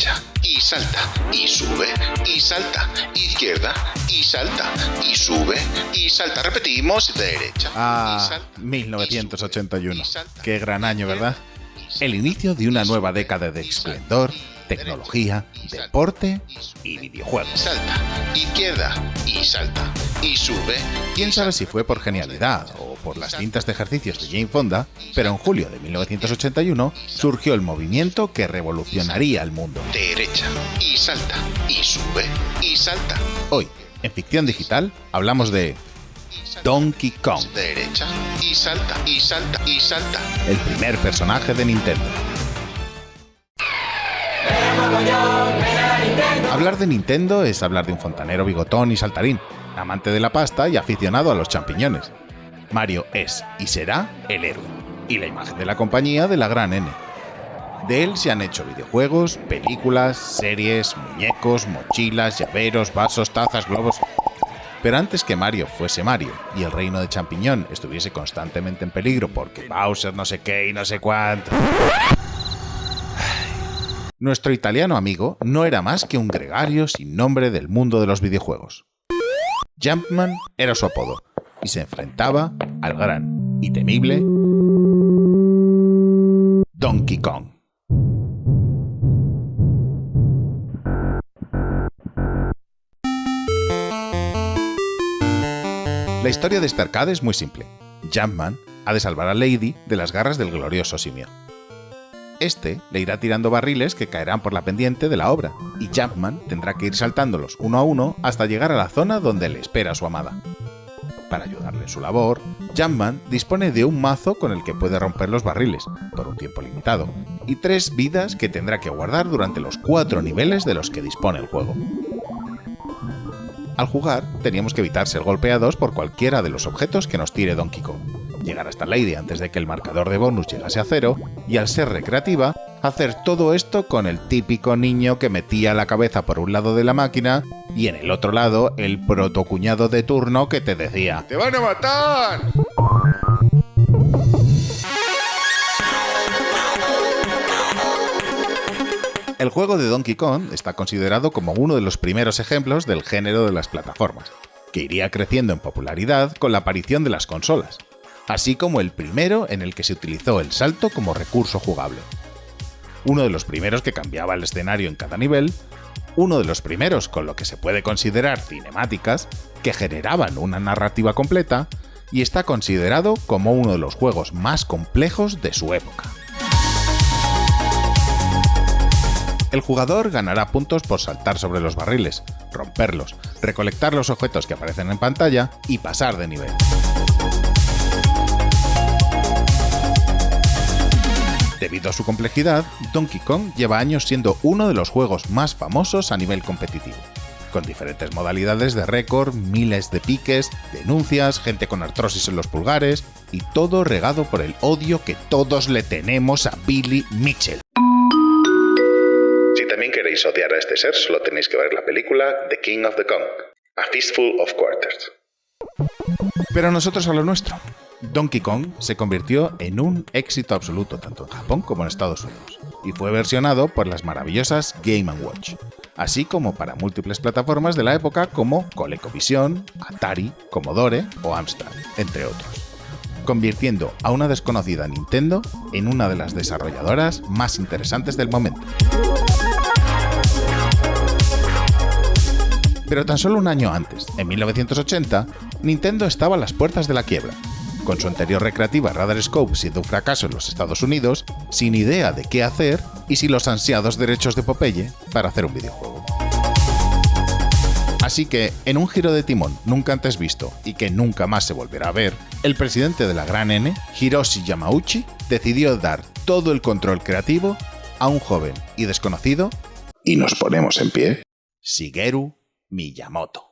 derecha y salta y sube y salta, izquierda y salta y sube y salta. Repetimos, derecha y salta. 1981. Qué gran año, ¿verdad? El inicio de una nueva década de esplendor, tecnología, deporte y videojuegos. Salta, izquierda y salta y sube. Quién sabe si fue por genialidad o por las cintas de ejercicios de Jane Fonda, pero en julio de 1981 surgió el movimiento que revolucionaría el mundo. Derecha y salta y sube y salta. Hoy, en Ficción Digital, hablamos de Donkey Kong. Derecha y salta y salta y salta. El primer personaje de Nintendo. Hablar de Nintendo es hablar de un fontanero bigotón y saltarín, amante de la pasta y aficionado a los champiñones. Mario es y será el héroe, y la imagen de la compañía de la gran N. De él se han hecho videojuegos, películas, series, muñecos, mochilas, llaveros, vasos, tazas, globos. Pero antes que Mario fuese Mario y el reino de champiñón estuviese constantemente en peligro porque Bowser no sé qué y no sé cuánto... Nuestro italiano amigo no era más que un gregario sin nombre del mundo de los videojuegos. Jumpman era su apodo, y se enfrentaba al gran y temible Donkey Kong. La historia de este arcade es muy simple. Jumpman ha de salvar a Lady de las garras del glorioso simio. Este le irá tirando barriles que caerán por la pendiente de la obra, y Jumpman tendrá que ir saltándolos uno a uno hasta llegar a la zona donde le espera su amada. Para ayudarle en su labor, Jumpman dispone de un mazo con el que puede romper los barriles, por un tiempo limitado, y 3 vidas que tendrá que guardar durante los 4 niveles de los que dispone el juego. Al jugar, teníamos que evitar ser golpeados por cualquiera de los objetos que nos tire Donkey Kong, llegar hasta Lady antes de que el marcador de bonus llegase a 0, y al ser recreativa, hacer todo esto con el típico niño que metía la cabeza por un lado de la máquina y en el otro lado el protocuñado de turno que te decía ¡Te van a matar! El juego de Donkey Kong está considerado como uno de los primeros ejemplos del género de las plataformas, que iría creciendo en popularidad con la aparición de las consolas, así como el primero en el que se utilizó el salto como recurso jugable. Uno de los primeros que cambiaba el escenario en cada nivel, uno de los primeros con lo que se puede considerar cinemáticas, que generaban una narrativa completa, y está considerado como uno de los juegos más complejos de su época. El jugador ganará puntos por saltar sobre los barriles, romperlos, recolectar los objetos que aparecen en pantalla y pasar de nivel. Debido a su complejidad, Donkey Kong lleva años siendo uno de los juegos más famosos a nivel competitivo, con diferentes modalidades de récord, miles de piques, denuncias, gente con artrosis en los pulgares y todo regado por el odio que todos le tenemos a Billy Mitchell. Si también queréis odiar a este ser, solo tenéis que ver la película The King of the Kong, A Fistful of Quarters. Pero nosotros a lo nuestro. Donkey Kong se convirtió en un éxito absoluto tanto en Japón como en Estados Unidos, y fue versionado por las maravillosas Game & Watch, así como para múltiples plataformas de la época como ColecoVision, Atari, Commodore o Amstrad, entre otros, convirtiendo a una desconocida Nintendo en una de las desarrolladoras más interesantes del momento. Pero tan solo un año antes, en 1980, Nintendo estaba a las puertas de la quiebra, con su anterior recreativa Radar Scope siendo un fracaso en los Estados Unidos, sin idea de qué hacer y sin los ansiados derechos de Popeye para hacer un videojuego. Así que, en un giro de timón nunca antes visto y que nunca más se volverá a ver, el presidente de la gran N, Hiroshi Yamauchi, decidió dar todo el control creativo a un joven y desconocido, Y nos ponemos en pie. Shigeru Miyamoto.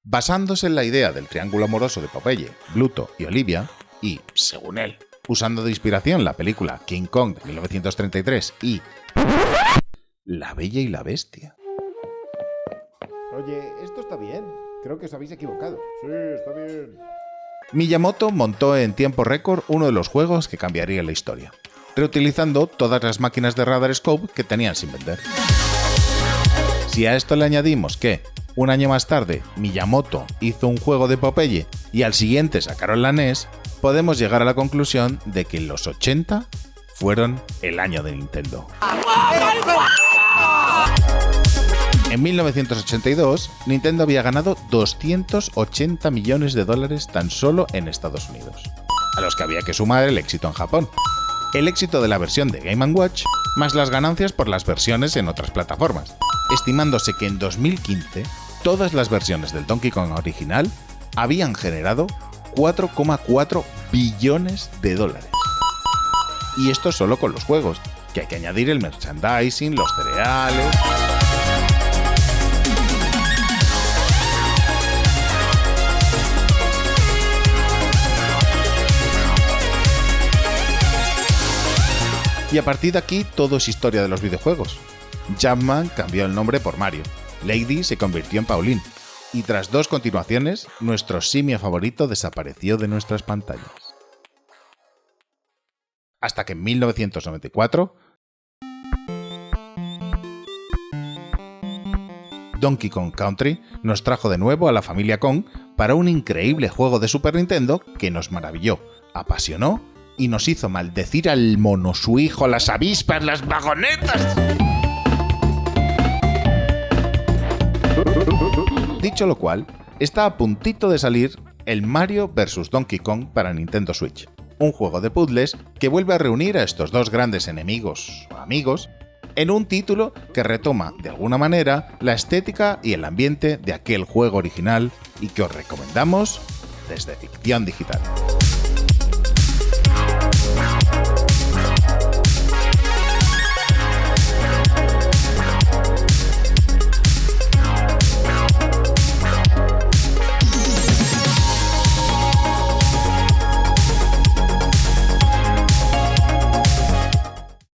Basándose en la idea del triángulo amoroso de Popeye, Bluto y Olivia, y, según él, usando de inspiración la película King Kong de 1933 y La Bella y la Bestia. Oye, esto está bien. Creo que os habéis equivocado. Sí, está bien. Miyamoto montó en tiempo récord uno de los juegos que cambiaría la historia, reutilizando todas las máquinas de Radar Scope que tenían sin vender. Si a esto le añadimos que, un año más tarde, Miyamoto hizo un juego de Popeye y al siguiente sacaron la NES, podemos llegar a la conclusión de que los 80 fueron el año de Nintendo. En 1982, Nintendo había ganado 280 millones de dólares tan solo en Estados Unidos, a los que había que sumar el éxito en Japón, el éxito de la versión de Game & Watch, más las ganancias por las versiones en otras plataformas, estimándose que en 2015 todas las versiones del Donkey Kong original habían generado 4,4 billones de dólares. Y esto solo con los juegos, que hay que añadir el merchandising, los cereales... Y a partir de aquí todo es historia de los videojuegos. Jumpman cambió el nombre por Mario, Lady se convirtió en Pauline, y tras 2 continuaciones, nuestro simio favorito desapareció de nuestras pantallas. Hasta que en 1994, Donkey Kong Country nos trajo de nuevo a la familia Kong para un increíble juego de Super Nintendo que nos maravilló, apasionó y nos hizo maldecir al mono, su hijo, las avispas, las vagonetas. Dicho lo cual, está a puntito de salir el Mario vs. Donkey Kong para Nintendo Switch, un juego de puzzles que vuelve a reunir a estos 2 grandes enemigos o amigos en un título que retoma de alguna manera la estética y el ambiente de aquel juego original y que os recomendamos desde Ficción Digital.